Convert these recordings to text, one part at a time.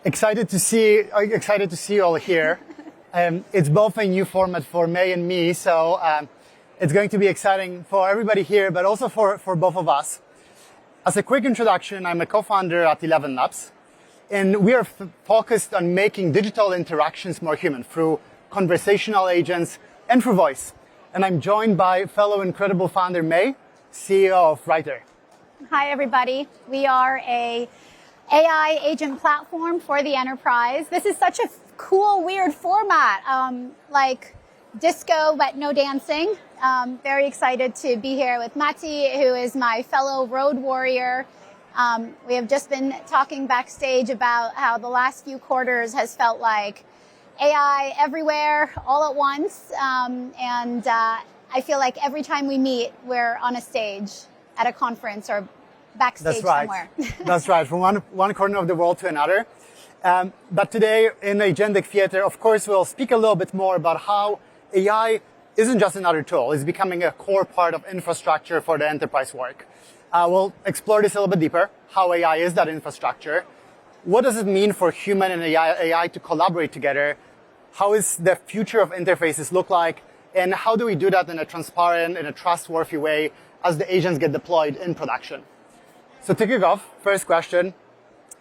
Excited to see you all here. It's both a new format for May and me, so it's going to be exciting for everybody here, but also for both of us. As a quick introduction, I'm a co-founder at ElevenLabs, and we are focused on making digital interactions more human through conversational agents and through voice. And I'm joined by fellow incredible founder May, CEO of WRITER. Hi, everybody. We are a AI agent platform for the enterprise. This is such a cool, weird format, like disco, but no dancing. Very excited to be here with Matti, who is my fellow road warrior. We have just been talking backstage about how the last few quarters has felt like AI everywhere, all at once. I feel like every time we meet, we're on a stage at a conference or backstage somewhere. That's right, from one corner of the world to another. But today in Agentic Theater, of course, we'll speak a little bit more about how AI isn't just another tool. It's becoming a core part of infrastructure for the enterprise work. We'll explore this a little bit deeper, how AI is that infrastructure. What does it mean for human and AI to collaborate together? How is the future of interfaces look like? And how do we do that in a transparent, in a trustworthy way as the agents get deployed in production? So to kick off, first question,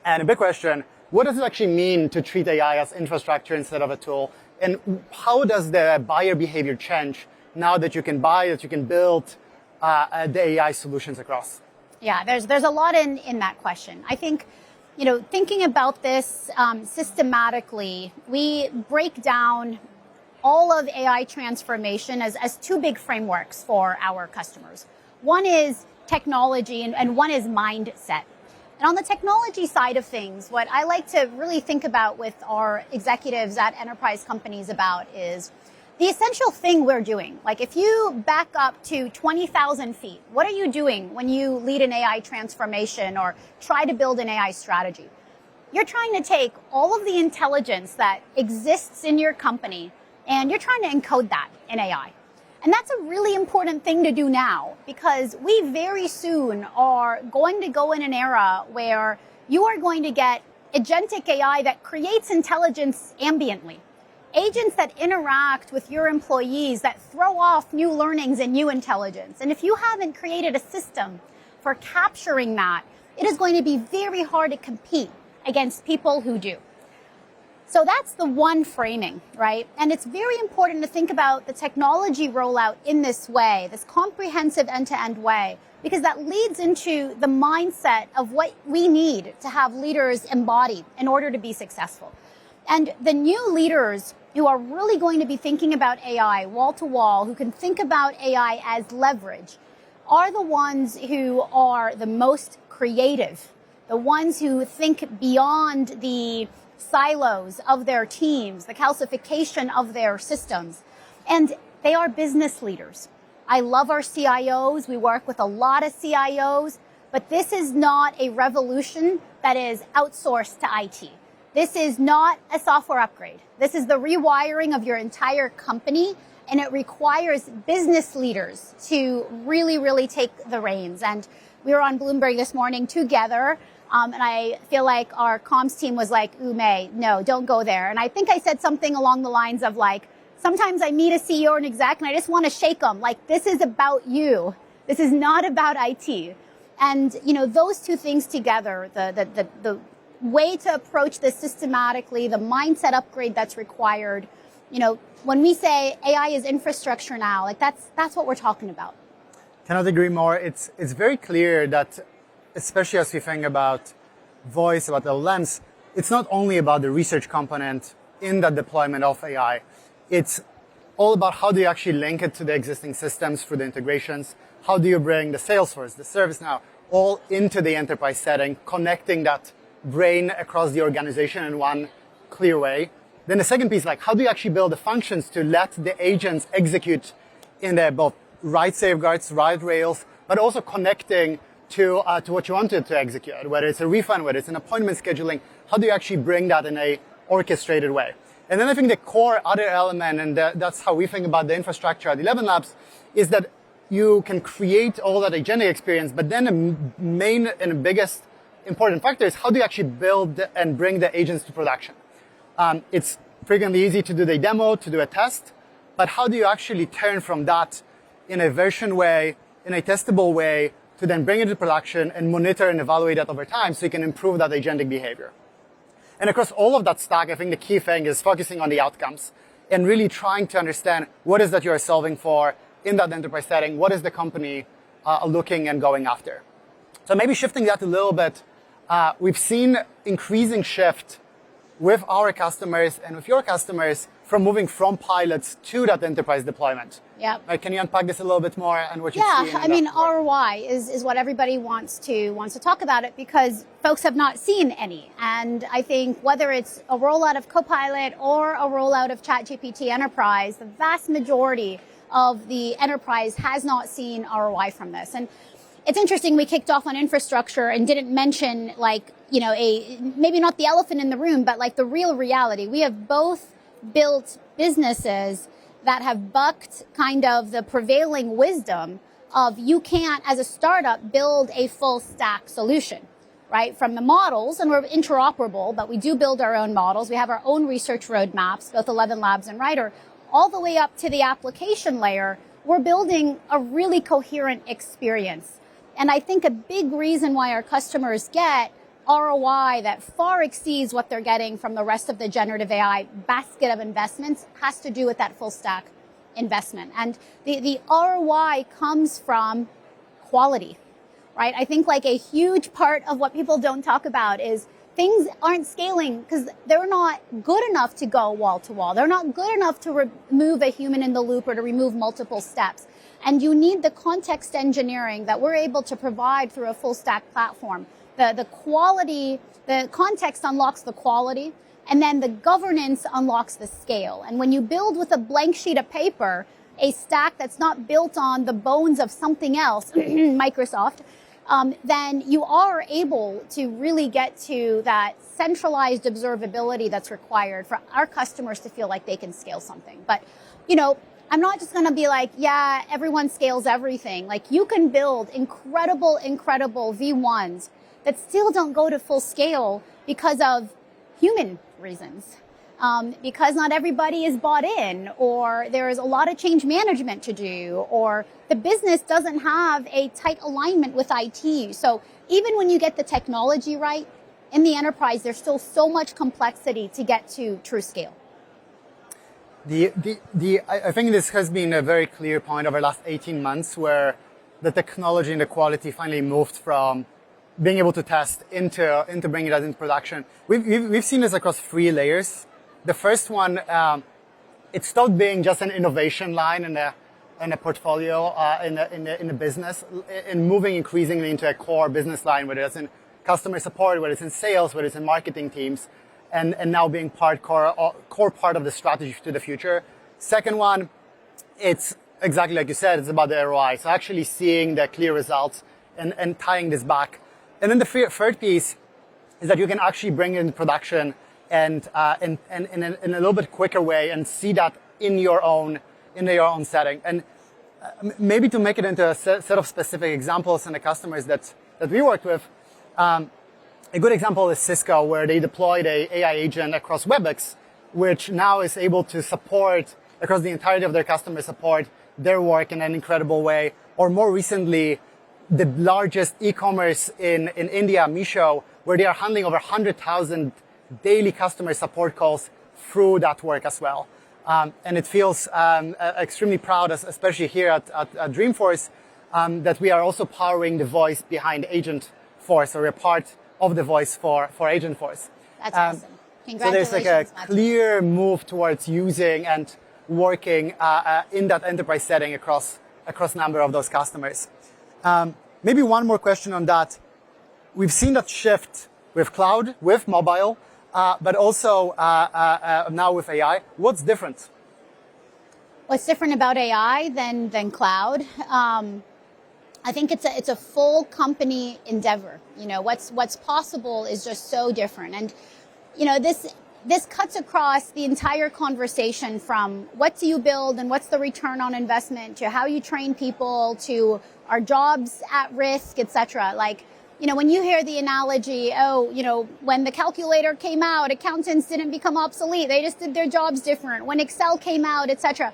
and a big question, what does it actually mean to treat AI as infrastructure instead of a tool? And how does the buyer behavior change now that you can buy, that you can build the AI solutions across? Yeah, there's a lot in that question. I think, thinking about this systematically, we break down all of AI transformation as two big frameworks for our customers. One is technology and one is mindset. And on the technology side of things, what I like to really think about with our executives at enterprise companies about is the essential thing we're doing. Like if you back up to 20,000 feet, what are you doing when you lead an AI transformation or try to build an AI strategy? You're trying to take all of the intelligence that exists in your company and you're trying to encode that in AI. And that's a really important thing to do now because we very soon are going to go in an era where you are going to get agentic AI that creates intelligence ambiently. Agents that interact with your employees that throw off new learnings and new intelligence. And if you haven't created a system for capturing that, it is going to be very hard to compete against people who do. So that's the one framing, right? And it's very important to think about the technology rollout in this way, this comprehensive end-to-end way, because that leads into the mindset of what we need to have leaders embody in order to be successful. And the new leaders who are really going to be thinking about AI wall to wall, who can think about AI as leverage, are the ones who are the most creative, the ones who think beyond the silos of their teams, the calcification of their systems. And they are business leaders. I love our CIOs. We work with a lot of CIOs, but this is not a revolution that is outsourced to IT. This is not a software upgrade. This is the rewiring of your entire company, and it requires business leaders to really, really take the reins. And we were on Bloomberg this morning together, and I feel like our comms team was like, ooh, May, no, don't go there. And I think I said something along the lines of like, sometimes I meet a CEO or an exec and I just want to shake them. Like, this is about you. This is not about IT. And, those two things together, the way to approach this systematically, the mindset upgrade that's required, when we say AI is infrastructure now, like that's what we're talking about. Cannot agree more. It's very clear that, especially as we think about voice, about LLMs, it's not only about the research component in the deployment of AI. It's all about how do you actually link it to the existing systems through the integrations? How do you bring the Salesforce, the ServiceNow, all into the enterprise setting, connecting that brain across the organization in one clear way? Then the second piece, like how do you actually build the functions to let the agents execute in the both right safeguards, right rails, but also connecting to what you wanted to execute, whether it's a refund, whether it's an appointment scheduling, how do you actually bring that in a orchestrated way? And then I think the core other element, and that's how we think about the infrastructure at ElevenLabs, is that you can create all that agentic experience, but then the main and biggest important factor is how do you actually build and bring the agents to production? It's frequently easy to do the demo, to do a test, but how do you actually turn from that in a version way, in a testable way, to then bring it to production and monitor and evaluate that over time so you can improve that agentic behavior? And across all of that stack, I think the key thing is focusing on the outcomes and really trying to understand what is that you're solving for in that enterprise setting, what is the company looking and going after. So maybe shifting that a little bit, we've seen increasing shift with our customers and with your customers from moving from pilots to that enterprise deployment. Yeah. Can you unpack this a little bit more and what you've seen? Yeah, I mean, ROI is what everybody wants to talk about it because folks have not seen any. And I think whether it's a rollout of Copilot or a rollout of ChatGPT Enterprise, the vast majority of the enterprise has not seen ROI from this. And it's interesting, we kicked off on infrastructure and didn't mention maybe not the elephant in the room, but like the real reality. We have both built businesses that have bucked kind of the prevailing wisdom of you can't, as a startup, build a full stack solution, right? From the models, and we're interoperable, but we do build our own models. We have our own research roadmaps, both ElevenLabs and WRITER, all the way up to the application layer. We're building a really coherent experience. And I think a big reason why our customers get ROI that far exceeds what they're getting from the rest of the generative AI basket of investments has to do with that full stack investment. And the ROI comes from quality, right? I think like a huge part of what people don't talk about is things aren't scaling because they're not good enough to go wall to wall. They're not good enough to remove a human in the loop or to remove multiple steps. And you need the context engineering that we're able to provide through a full stack platform. The quality, the context unlocks the quality, and then the governance unlocks the scale. And when you build with a blank sheet of paper, a stack that's not built on the bones of something else, Microsoft, then you are able to really get to that centralized observability that's required for our customers to feel like they can scale something. But, I'm not just going to be like, yeah, everyone scales everything. Like you can build incredible V1s that still don't go to full scale because of human reasons. Because not everybody is bought in, or there is a lot of change management to do, or the business doesn't have a tight alignment with IT. So even when you get the technology right, in the enterprise, there's still so much complexity to get to true scale. I think this has been a very clear point over the last 18 months where the technology and the quality finally moved from being able to test into bringing that into production. We've seen this across 3 layers. The first one, it stopped being just an innovation line in a portfolio in the business, and moving increasingly into a core business line, whether it's in customer support, whether it's in sales, whether it's in marketing teams, and now being core part of the strategy to the future. Second one, it's exactly like you said, it's about the ROI. So actually seeing the clear results and tying this back. And then the third piece is that you can actually bring it into production and in a little bit quicker way and see that in your own setting. And maybe to make it into a set of specific examples and the customers that we worked with, a good example is Cisco, where they deployed a AI agent across WebEx, which now is able to support across the entirety of their customer support, their work in an incredible way. Or more recently, the largest e-commerce in India, Meesho, where they are handling over 100,000 daily customer support calls through that work as well. And it feels extremely proud, especially here at Dreamforce, that we are also powering the voice behind Agentforce, or we're part of the voice for Agentforce. That's awesome. Congratulations. So there's like a clear move towards using and working in that enterprise setting across a number of those customers. Maybe one more question on that. We've seen that shift with cloud, with mobile, but also now with AI. What's different? What's different about AI than cloud? I think it's a full company endeavor. What's possible is just so different. And, this cuts across the entire conversation from what do you build and what's the return on investment to how you train people to are jobs at risk, etc. Like when you hear the analogy, when the calculator came out, accountants didn't become obsolete. They just did their jobs different. When Excel came out, etc.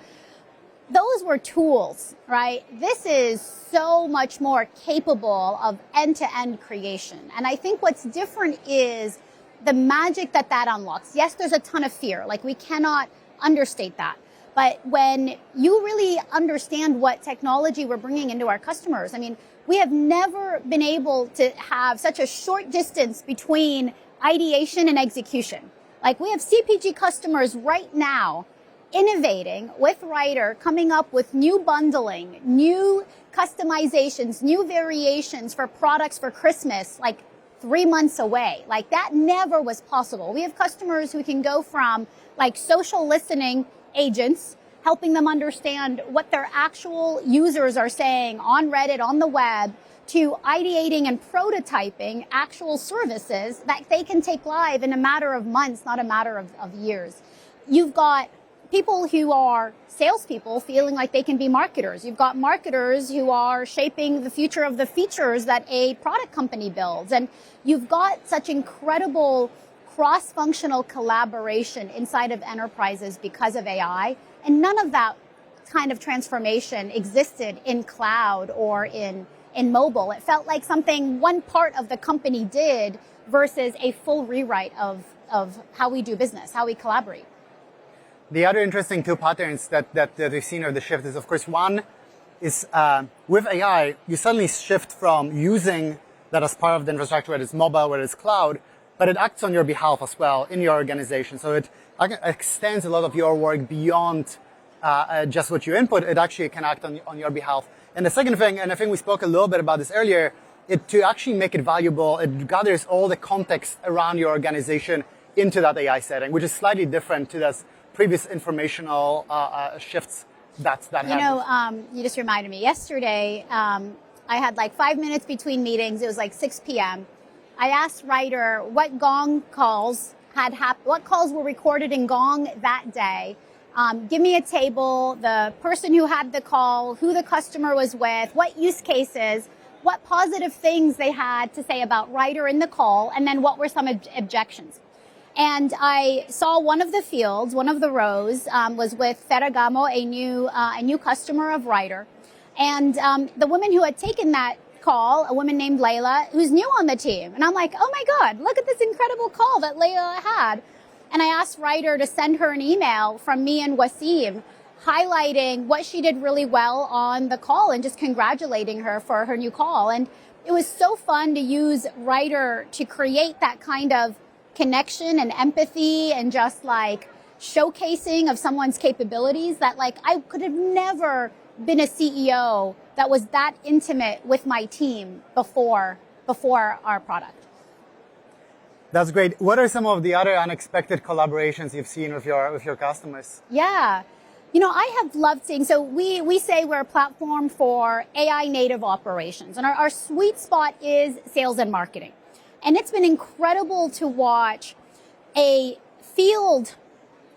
Those were tools, right? This is so much more capable of end-to-end creation. And I think what's different is the magic that unlocks. Yes, there's a ton of fear. Like, we cannot understate that. But when you really understand what technology we're bringing into our customers, I mean, we have never been able to have such a short distance between ideation and execution. Like, we have CPG customers right now innovating with WRITER, coming up with new bundling, new customizations, new variations for products for Christmas, like 3 months away. Like, that never was possible. We have customers who can go from like social listening agents, helping them understand what their actual users are saying on Reddit, on the web, to ideating and prototyping actual services that they can take live in a matter of months, not a matter of years. You've got people who are salespeople feeling like they can be marketers. You've got marketers who are shaping the future of the features that a product company builds. And you've got such incredible cross-functional collaboration inside of enterprises because of AI. And none of that kind of transformation existed in cloud or in mobile. It felt like something one part of the company did versus a full rewrite of how we do business, how we collaborate. The other interesting two patterns that we've seen of the shift is, of course, one is with AI, you suddenly shift from using that as part of the infrastructure, whether it's mobile, whether it's cloud, but it acts on your behalf as well in your organization. So it extends a lot of your work beyond just what you input. It actually can act on your behalf. And the second thing, and I think we spoke a little bit about this earlier, to actually make it valuable, it gathers all the context around your organization into that AI setting, which is slightly different to this previous informational shifts that happened. You just reminded me. Yesterday, I had like 5 minutes between meetings. It was like 6 p.m. I asked WRITER what Gong calls had happened, what calls were recorded in Gong that day. Give me a table, the person who had the call, who the customer was with, what use cases, what positive things they had to say about WRITER in the call, and then what were some objections. And I saw one of the fields, one of the rows, was with Ferragamo, a new customer of WRITER. And the woman who had taken that call, a woman named Layla, who's new on the team. And I'm like, oh my God, look at this incredible call that Layla had. And I asked WRITER to send her an email from me and Wasim, highlighting what she did really well on the call and just congratulating her for her new call. And it was so fun to use WRITER to create that kind of connection and empathy and just like showcasing of someone's capabilities that like I could have never been a CEO that was that intimate with my team before our product. That's great. What are some of the other unexpected collaborations you've seen with your customers? Yeah. I have loved seeing, so we say we're a platform for AI native operations, and our sweet spot is sales and marketing. And it's been incredible to watch a field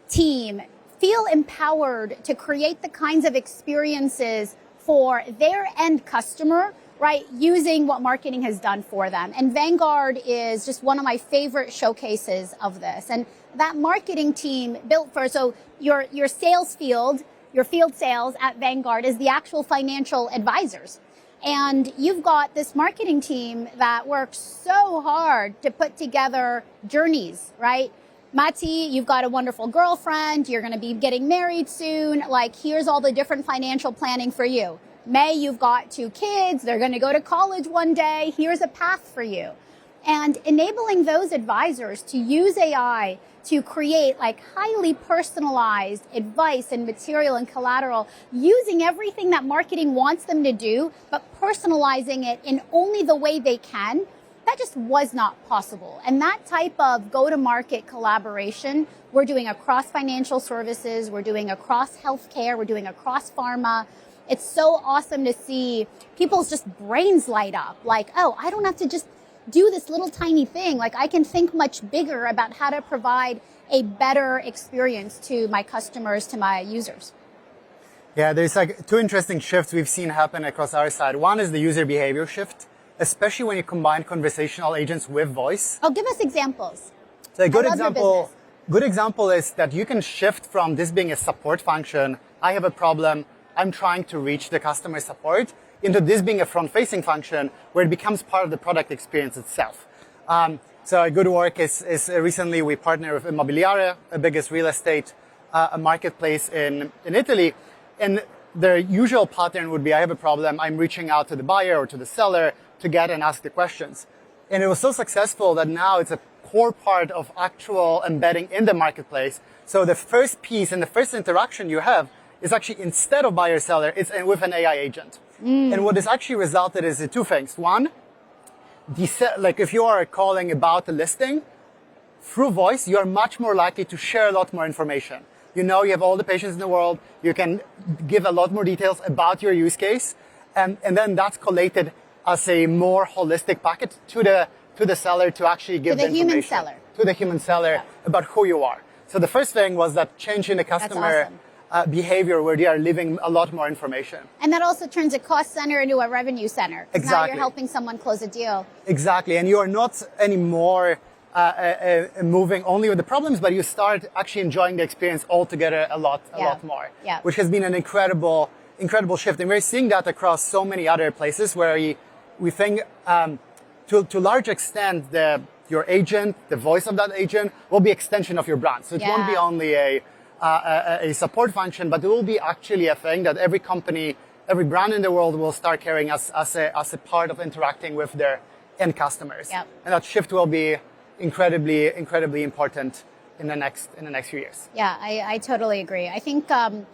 team feel empowered to create the kinds of experiences for their end customer, right, using what marketing has done for them. And Vanguard is just one of my favorite showcases of this. And that marketing team built for, so your sales field, your field sales at Vanguard is the actual financial advisors. And you've got this marketing team that works so hard to put together journeys, right? Mati, you've got a wonderful girlfriend. You're going to be getting married soon. Like, here's all the different financial planning for you. May, you've got 2 kids. They're going to go to college one day. Here's a path for you. And enabling those advisors to use AI to create like highly personalized advice and material and collateral, using everything that marketing wants them to do, but personalizing it in only the way they can, that just was not possible. And that type of go-to-market collaboration, we're doing across financial services, we're doing across healthcare, we're doing across pharma. It's so awesome to see people's just brains light up. Like, oh, I don't have to just do this little tiny thing. Like, I can think much bigger about how to provide a better experience to my customers, to my users. Yeah, there's like 2 interesting shifts we've seen happen across our side. One is the user behavior shift. especially when you combine conversational agents with voice. Oh, give us examples. So a good example is that you can shift from this being a support function, I have a problem, I'm trying to reach the customer support, into this being a front-facing function where it becomes part of the product experience itself. So a good work is recently we partnered with Immobiliare, the biggest real estate marketplace in Italy. And the usual pattern would be I have a problem, I'm reaching out to the buyer or to the seller to get and ask the questions. And it was so successful that now it's a core part of actual embedding in the marketplace. So the first piece and the first interaction you have is actually instead of buyer-seller, it's with an AI agent. And what this actually resulted is two things. One, like if you are calling about a listing, through voice, you're much more likely to share a lot more information. You know, you have all the patience in the world. You can give a lot more details about your use case. And then that's collated as a more holistic packet to the seller to actually give the information. To the human seller about who you are. So the first thing was that changing the customer behavior where they are leaving a lot more information. And that also turns a cost center into a revenue center. Exactly. Now you're helping someone close a deal. Exactly. And you are not anymore moving only with the problems, but you start actually enjoying the experience altogether a lot more. Yeah. Which has been an incredible shift. And we're seeing that across so many other places where we think to a large extent your agent, the voice of that agent will be extension of your brand. So it won't be only a support function, but it will be actually a thing that every company, every brand in the world will start carrying as a part of interacting with their end customers. Yep. And that shift will be incredibly important in the next few years. Yeah, I totally agree. I think, and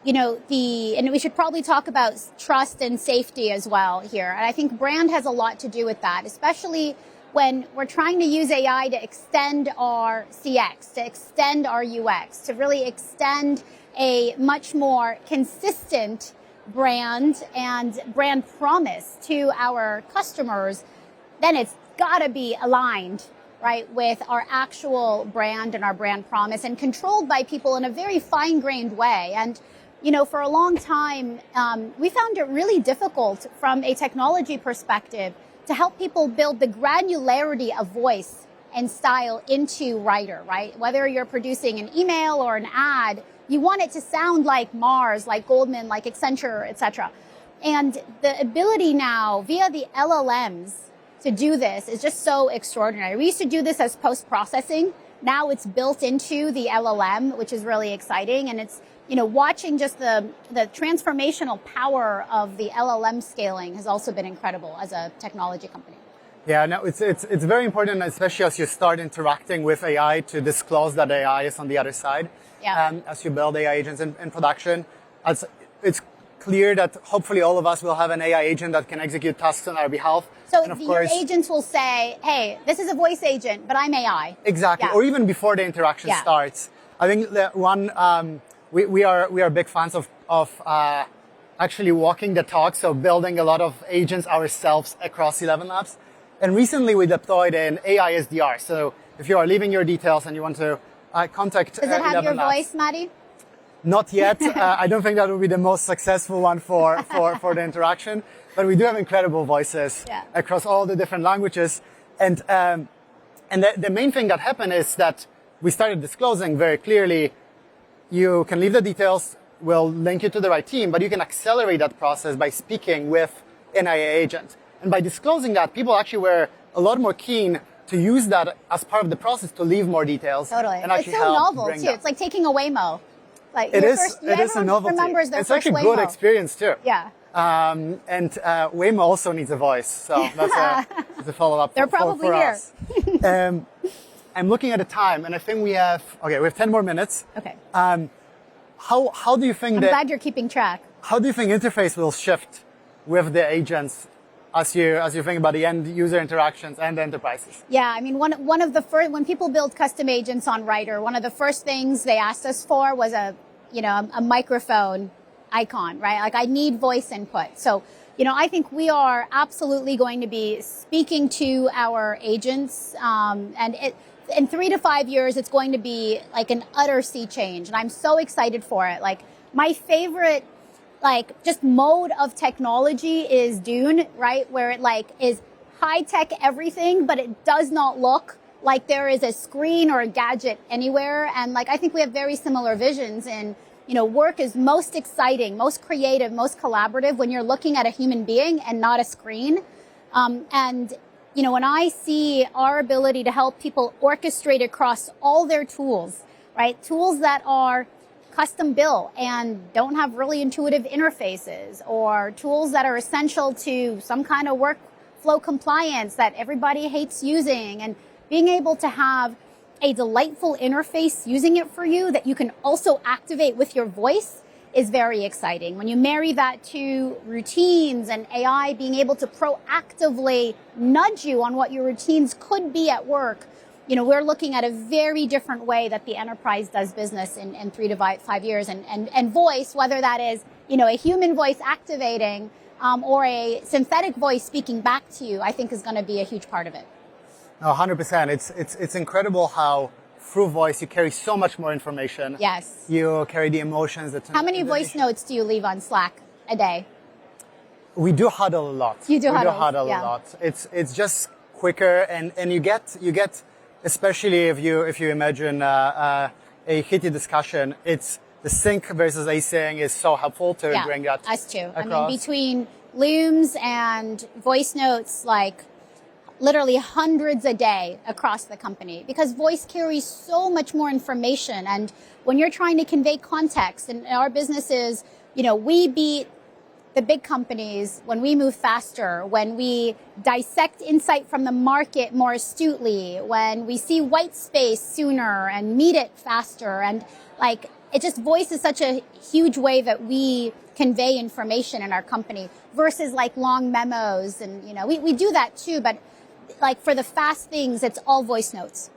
we should probably talk about trust and safety as well here. And I think brand has a lot to do with that, especially when we're trying to use AI to extend our CX, to extend our UX, to really extend a much more consistent brand and brand promise to our customers, then it's got to be aligned, right, with our actual brand and our brand promise and controlled by people in a very fine-grained way. And, for a long time, we found it really difficult from a technology perspective to help people build the granularity of voice and style into WRITER, right? Whether you're producing an email or an ad, you want it to sound like Mars, like Goldman, like Accenture, etc. And the ability now via the LLMs to do this is just so extraordinary. We used to do this as post-processing. Now it's built into the LLM, which is really exciting. And it's, watching just the transformational power of the LLM scaling has also been incredible as a technology company. Yeah, no, it's very important, especially as you start interacting with AI, to disclose that AI is on the other side. Yeah. As you build AI agents in production, it's clear that hopefully all of us will have an AI agent that can execute tasks on our behalf. So your agents will say, hey, this is a voice agent, but I'm AI. Exactly. Yeah. Or even before the interaction starts. I think that we are big fans of actually walking the talk, so building a lot of agents ourselves across ElevenLabs. And recently we deployed an AI SDR. So if you are leaving your details and you want to contact Does it have your voice, Maddie? Not yet. I don't think that would be the most successful one for the interaction. But we do have incredible voices across all the different languages. And the main thing that happened is that we started disclosing very clearly, you can leave the details, we'll link you to the right team, but you can accelerate that process by speaking with an AI agent. And by disclosing that, people actually were a lot more keen to use that as part of the process to leave more details. Totally. And it's so novel, too. It's like taking a Waymo. Like it is a novelty. Remembers their it's first actually a Waymo. good experience, too. Yeah. And Waymo also needs a voice. So that's a follow-up They're probably for here. us. I'm looking at the time, and I think we have 10 more minutes. Okay. How do you think I'm glad you're keeping track. How do you think interface will shift with the agents as you think about the end user interactions and the enterprises? Yeah, I mean, one of the first, when people build custom agents on WRITER, one of the first things they asked us for was a microphone icon, right? Like I need voice input. So, I think we are absolutely going to be speaking to our agents, in 3 to 5 years, it's going to be like an utter sea change. And I'm so excited for it. Like my favorite like just mode of technology is Dune, right? Where it like is high tech everything, but it does not look like there is a screen or a gadget anywhere. And like, I think we have very similar visions in, you know, work is most exciting, most creative, most collaborative when you're looking at a human being and not a screen. And, you know, when I see our ability to help people orchestrate across all their tools, right? Tools that are custom built and don't have really intuitive interfaces, or tools that are essential to some kind of workflow compliance that everybody hates using, and being able to have a delightful interface using it for you that you can also activate with your voice is very exciting. When you marry that to routines and AI being able to proactively nudge you on what your routines could be at work, you know, we're looking at a very different way that the enterprise does business in 3 to 5 years. And voice, whether that is, you know, a human voice activating or a synthetic voice speaking back to you, I think is going to be a huge part of it. No, 100%. It's incredible how through voice you carry so much more information. Yes. You carry the emotions. How many voice notes do you leave on Slack a day? We do huddle a lot. You do huddle. We do huddle a lot. It's just quicker, and you get especially if you imagine a heated discussion, it's the sync versus async is so helpful to bring that. Us too. Across. I mean, between looms and voice notes, like literally hundreds a day across the company, because voice carries so much more information. And when you're trying to convey context, and our businesses, you know, we beat the big companies when we move faster, when we dissect insight from the market more astutely, when we see white space sooner and meet it faster. And like, it just, voice is such a huge way that we convey information in our company versus like long memos. And, you know, we do that too, but like for the fast things, it's all voice notes.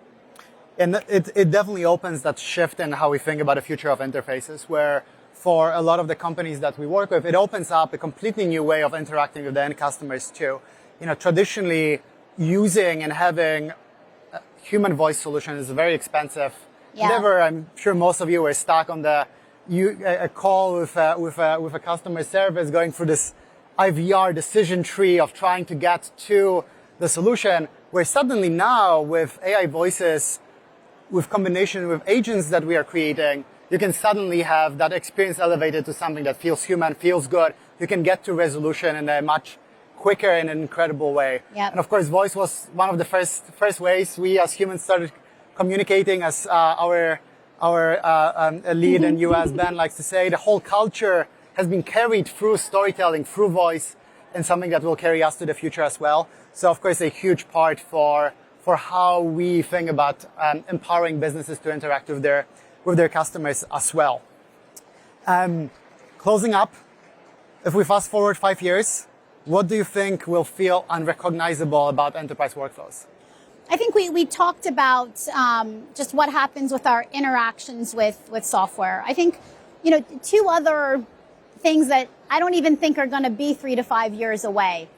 And it definitely opens that shift in how we think about the future of interfaces, where for a lot of the companies that we work with, it opens up a completely new way of interacting with the end customers too. You know, traditionally using and having a human voice solution is very expensive. Yeah. Never, I'm sure most of you were stuck on a call with a customer service going through this IVR decision tree of trying to get to the solution, where suddenly now with AI voices, with combination with agents that we are creating, you can suddenly have that experience elevated to something that feels human, feels good. You can get to resolution in a much quicker and incredible way. Yep. And of course, voice was one of the first ways we as humans started communicating, as our lead in US, Ben, likes to say. The whole culture has been carried through storytelling, through voice, and something that will carry us to the future as well. So of course, a huge part for how we think about empowering businesses to interact with their customers as well. Closing up, if we fast forward 5 years, what do you think will feel unrecognizable about enterprise workflows? I think we talked about just what happens with our interactions with software. I think, you know, 2 other things that I don't even think are going to be 3 to 5 years away.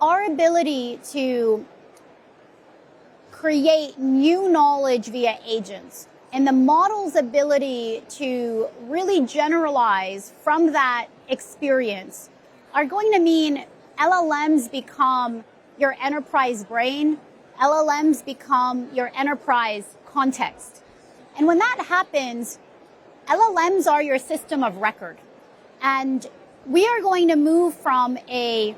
Our ability to create new knowledge via agents, and the model's ability to really generalize from that experience are going to mean LLMs become your enterprise brain. LLMs become your enterprise context. And when that happens, LLMs are your system of record. And we are going to move from a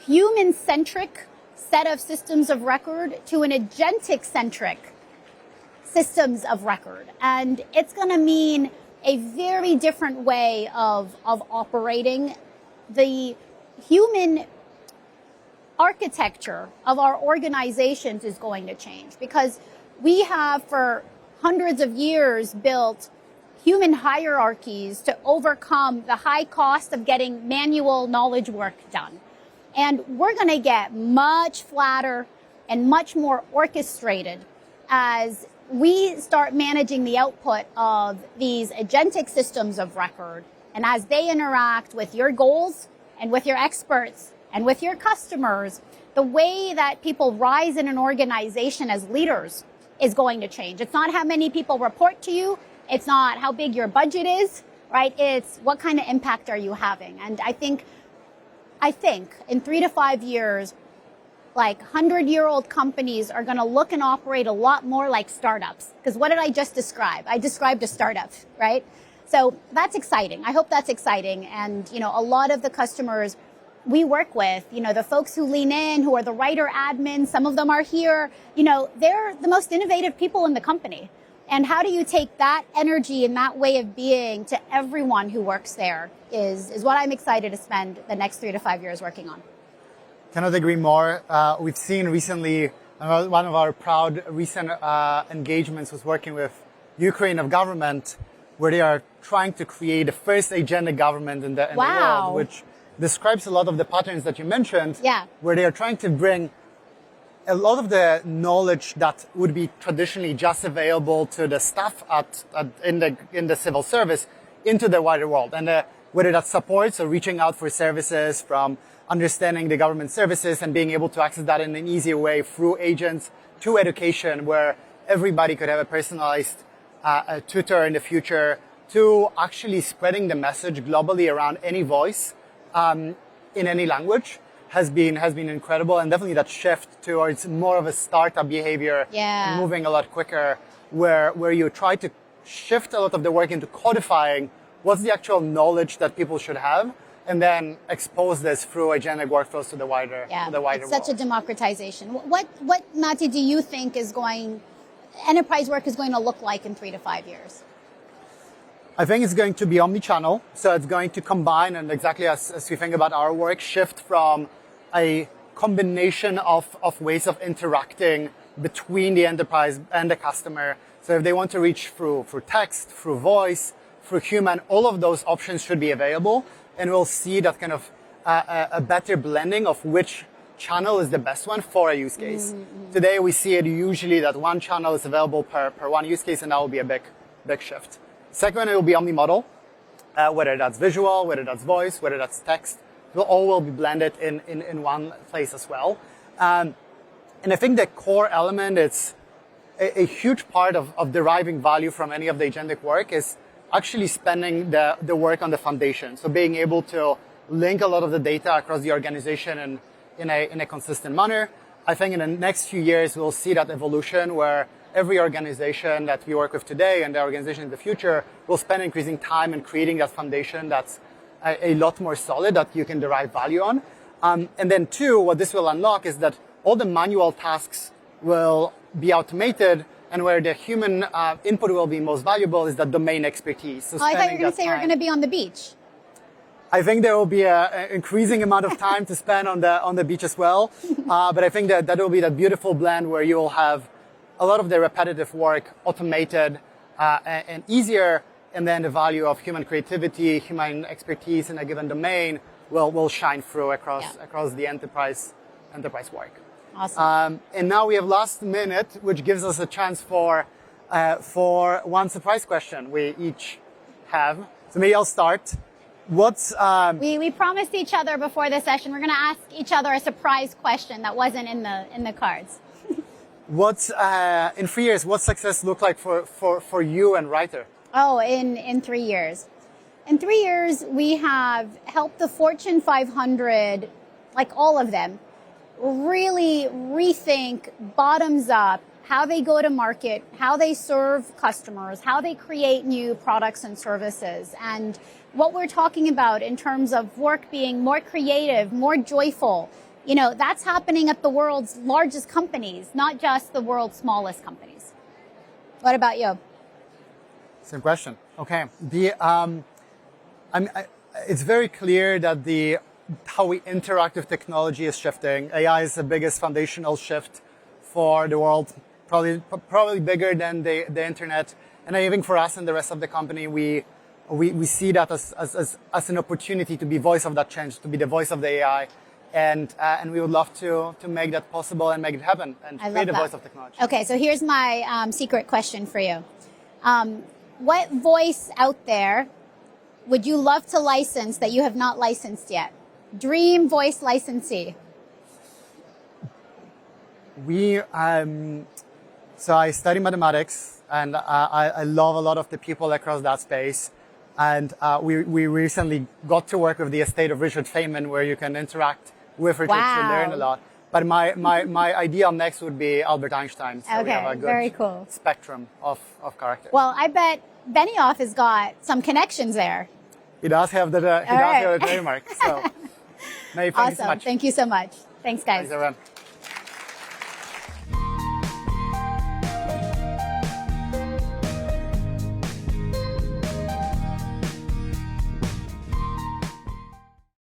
human-centric set of systems of record to an agentic-centric systems of record. And it's going to mean a very different way of operating. The human architecture of our organizations is going to change, because we have for hundreds of years built human hierarchies to overcome the high cost of getting manual knowledge work done. And we're going to get much flatter and much more orchestrated as we start managing the output of these agentic systems of record. And as they interact with your goals and with your experts and with your customers, the way that people rise in an organization as leaders is going to change. It's not how many people report to you. It's not how big your budget is. right? It's what kind of impact are you having? And I think in 3 to 5 years, like 100-year-old companies are going to look and operate a lot more like startups. Because what did I just describe? I described a startup, right? So that's exciting. I hope that's exciting. And, a lot of the customers we work with, the folks who lean in, who are the writer admins, some of them are here, they're the most innovative people in the company. And how do you take that energy and that way of being to everyone who works there is what I'm excited to spend the next 3 to 5 years working on. Cannot agree more. We've seen recently, one of our proud recent engagements was working with Ukraine of government, where they are trying to create the first agentic government in the world, which describes a lot of the patterns that you mentioned, where they are trying to bring a lot of the knowledge that would be traditionally just available to the staff in the civil service into the wider world. And whether that's support, so reaching out for services, from understanding the government services and being able to access that in an easier way through agents, to education, where everybody could have a personalized tutor in the future, to actually spreading the message globally around any voice in any language has been incredible. And definitely that shift towards more of a startup behavior, and moving a lot quicker, where you try to shift a lot of the work into codifying what's the actual knowledge that people should have, and then expose this through agentic workflows to the wider world. It's such a democratization. What Matti, do you think enterprise work is going to look like in 3 to 5 years? I think it's going to be omni-channel. So it's going to combine, and exactly as we think about our work, shift from a combination of ways of interacting between the enterprise and the customer. So if they want to reach through text, through voice, through human, all of those options should be available. And we'll see that kind of a better blending of which channel is the best one for a use case. Mm-hmm. Today we see it usually that one channel is available per one use case, and that will be a big shift. Second, it will be omni-model, whether that's visual, whether that's voice, whether that's text. It will be blended in one place as well. And I think the core element, it's a huge part of deriving value from any of the agentic work, is actually spending the work on the foundation. So being able to link a lot of the data across the organization in a consistent manner. I think in the next few years, we'll see that evolution where every organization that we work with today and the organization in the future will spend increasing time in creating that foundation that's a lot more solid, that you can derive value on. And then two, what this will unlock is that all the manual tasks will be automated, and where the human input will be most valuable is that domain expertise. So I thought you were going to say we're going to be on the beach. I think there will be an increasing amount of time to spend on the beach as well. But I think that will be that beautiful blend where you will have a lot of the repetitive work automated and easier, and then the value of human creativity, human expertise in a given domain will shine through across the enterprise work. Awesome. And now we have last minute, which gives us a chance for one surprise question we each have. So maybe I'll start. We promised each other before the session we're going to ask each other a surprise question that wasn't in the cards. In 3 years, what's success look like for you and WRITER? Oh, in 3 years. In 3 years, we have helped the Fortune 500, like all of them, really rethink bottoms up how they go to market, how they serve customers, how they create new products and services. And what we're talking about in terms of work being more creative, more joyful, that's happening at the world's largest companies, not just the world's smallest companies. What about you? Same question. Okay. It's very clear that how we interact with technology is shifting. AI is the biggest foundational shift for the world, probably bigger than the internet. And I think for us and the rest of the company, we see that as an opportunity to be voice of that change, to be the voice of the AI. And we would love to make that possible and make it happen and create the voice of technology. Okay, so here's my secret question for you. What voice out there would you love to license that you have not licensed yet? Dream voice licensee. So I study mathematics, and I love a lot of the people across that space. And we recently got to work with the estate of Richard Feynman, where you can interact with Richard to learn a lot. But my idea next would be Albert Einstein. So we have a good very cool spectrum of characters. Well, I bet Benioff has got some connections there. He does have the trademark. So, no, thank you so much. Thank you so much. Thanks, guys. Thanks, everyone.